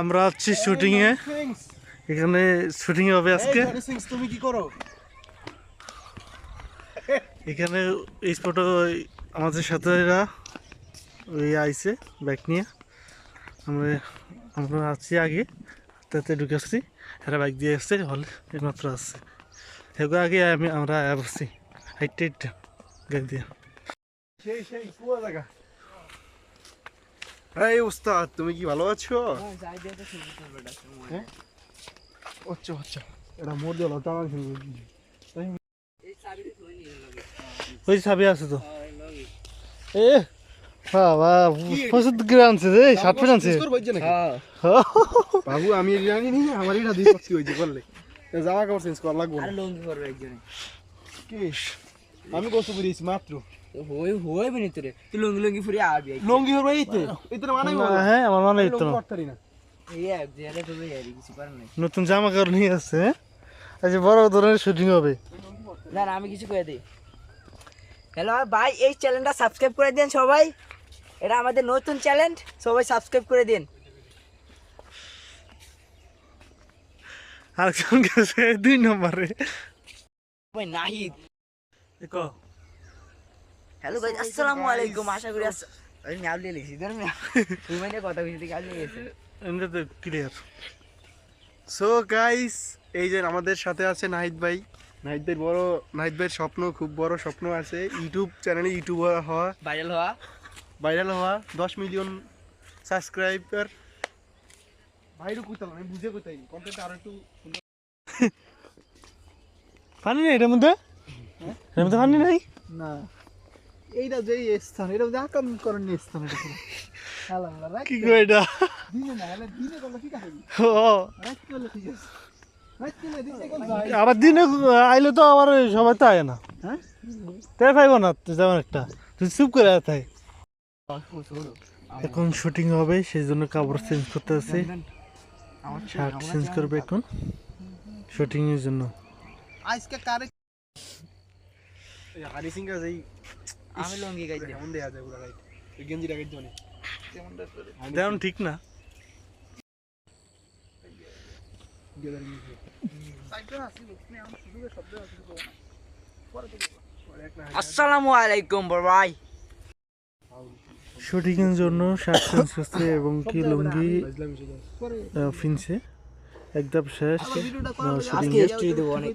আমরা আছি শুটিং এ, এখানে শুটিং হবে আজকে। তুমি কি করো এখানে? এই স্পটে আমাদের সাথে এরা ওই আইছে বাইক নিয়ে, আমরা আমরা আছি আগে, তাতে ঢুকেছি, এরা বাইক দিয়ে আসছে, হলে একমাত্র আসছে সেগুলো আগে আমরা বসছি হাইটটা হাইটটা গাড়ি দিয়ে। সেই সেই কুয়া জায়গা। এই উস্তাদ, তুমি কি ভালো আছো? আচ্ছা আচ্ছা, এটা মোর দিল তামাং ওই চাবি আছে তো। এ বাবা, প্রচুর করে আনছে রে, 7 ফিট আনছে বাবু। আমি জানি নি, আমার এটা 2 পক্ষি হইছে করলে জামা কাপড় চেঞ্জ করা লাগবে না। লঙ্গি করবে একজনে। কি আমি কষ্ট করিছি মাত্র। হই হই বনি তোরে, তুই লঙ্গি লঙ্গি ফুরি আবি। লঙ্গি হবে এইতে এইতে মানাই বল। হ্যাঁ আমার মনে হইতো না, করতারি না। এই এক জেলে তো ইয়ারি কিছু পার নাই। নতুন জামা কাপড় নিয়ে আসছে। আচ্ছা, বড় ধরনের শুটিং হবে। না না, আমি কিছু কয়ে দেই। হ্যালো ভাই, এই চ্যানেলটা সাবস্ক্রাইব করে দেন সবাই, এটা আমাদের নতুন চ্যানেল, সবাই সাবস্ক্রাইব করে দেন। আরেকজন গেছে 2 নম্বরে। ভাই নাহিদ। দেখো, হ্যালো গাইস, আসসালামু আলাইকুম। আশা করি আমি নাম দিয়ে লিখছি ধর মিয়া, তুই মানে কথা কইছিস ঠিক আছে গেছে এমনি তো ক্লিয়ার। সো গাইস, এই যে আমাদের সাথে আছে নাহিদ ভাই। নাহিদ ভাইয়ের স্বপ্ন, খুব বড় স্বপ্ন আছে, ইউটিউব চ্যানেলে ইউটিউবার হওয়া, ভাইরাল হওয়া, 10 মিলিয়ন সাবস্ক্রাইবার। ভাইরও কইতাম আমি বুঝে কইতাই, কন্টেন্ট আরো একটু সুন্দর। পানি নেই এটার মধ্যে, এর মধ্যে পানি নেই না, এইটা যে স্থান, এটা যে আকাম করেন স্থান, এটা ছিল কি গো এটা? দিনে না, হলে দিনে করলে ঠিক আছে, ও রাত করলে ঠিক আছে। আবার দিনে আইলে তো আবার সবাই তো আয় না, হ্যাঁ তাই পাইব না যেমন একটা, তুই চুপ করে থাকে। এখন শুটিং হবে, সেই জন্য কাপড় চেঞ্জ করতে আছে, শার্ট চেঞ্জ করবে এখন শুটিং এর জন্য। আজকে কারে হারি সিং গাছ, এই আমি লঙ্গি গাই দিই। কেমন দেয়া যায় পুরো গাইড, এই গেঞ্জিটা গাইড জনে কেমনটা করে তেমন ঠিক না। আসসালামু আলাইকুম ভাই। শুটিং এর জন্য শার্ট চেঞ্জ করছে এবং কি লুঙ্গি ফিনছে, একদম শেষ। শুটিং এর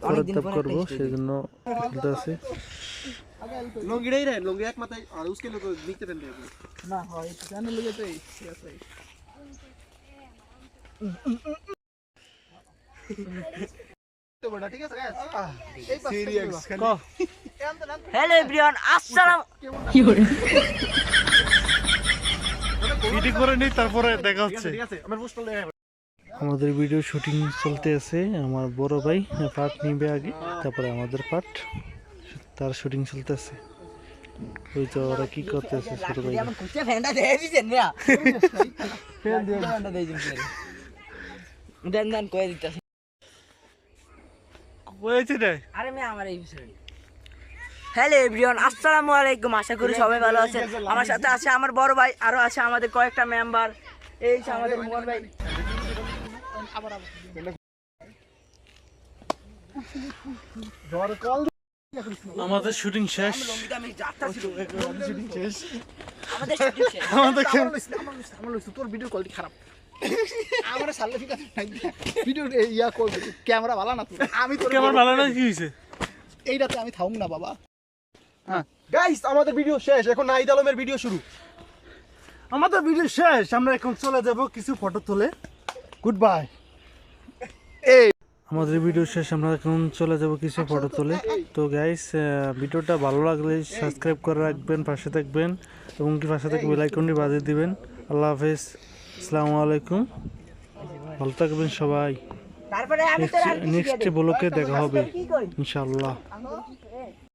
পরের ধাপ করবো, সেই জন্য খেলতে আছে। লঙ্গিটাই রে, লঙ্গি এক মাথায় আর উসকে লোক নিতে ফেলতে হবে না। হয় এটা চ্যানেল লগে তো ঠিক আছে। তো বড় ঠিক আছে গাইস, এই পাশে সিরিয়াস খালি। হ্যালো এভরিওয়ান, আসসালামু ভিডিও করে নিই, তারপরে দেখা হচ্ছে। ঠিক আছে, আমার পোস্টাল দেখা। আমাদের ভিডিও শুটিং চলতে আছে, আমার বড় ভাই পার্ট নিবে আগে, তারপরে আমাদের পার্ট, তার শুটিং চলতে আছে। ওই তো ওরা কি করতে আছে ছোট ভাই। আমার কুচে ফ্যানটা দেই দিছেন মিয়া, ফ্যান দিয়ে ফ্যানটা দেই দিছেন দেন দেন কই দিতাছি। হয়েছে রে, আরে মিয়া আমার এই বিষয়। হ্যালো এভরিওয়ান, আসসালামু আলাইকুম। আশা করি সবাই ভালো আছেন। আমার সাথে আছে আমার বড় ভাই, আরো আছে আমাদের কয়েকটা মেম্বার। এই যে আমাদের মোহন ভাই। আমাদের শুটিং শেষ। আমি যাত্রাছি, শুটিং শেষ। আমাদের শুটিং শেষ। আমাদের আমার লইছে তোর ভিডিও কোয়ালিটি খারাপ। আমার সালে ঠিক আছে, ভিডিও ইয়া কল ক্যামেরা ভালো না তোর। আমি তোর কেমন ভালো না, কি হয়েছে? এইটাতে আমি থামুম না বাবা। হ্যাঁ গাইস, আমাদের ভিডিও শেষ, এখন নাহিদ আলমের ভিডিও শুরু। আমাদের ভিডিও শেষ, আমরা এখন চলে যাব কিছু ফটো তুলে। Good bye. আমাদের ভিডিও শেষ, আমরা এখন চলে যাব কিছু ফটো তুলে। তো গাইস, ভিডিওটা ভালো লাগলে সাবস্ক্রাইব করে রাখবেন, পাশে থাকবেন এবং কি পাশে থেকে বেল আইকনটি বাজিয়ে দিবেন। আল্লাহ হাফেজ, আসসালামু আলাইকুম, ভালো থাকবেন সবাই। তারপরে আমি তো আর নেক্সট ব্লগে দেখা হবে ইনশাআল্লাহ।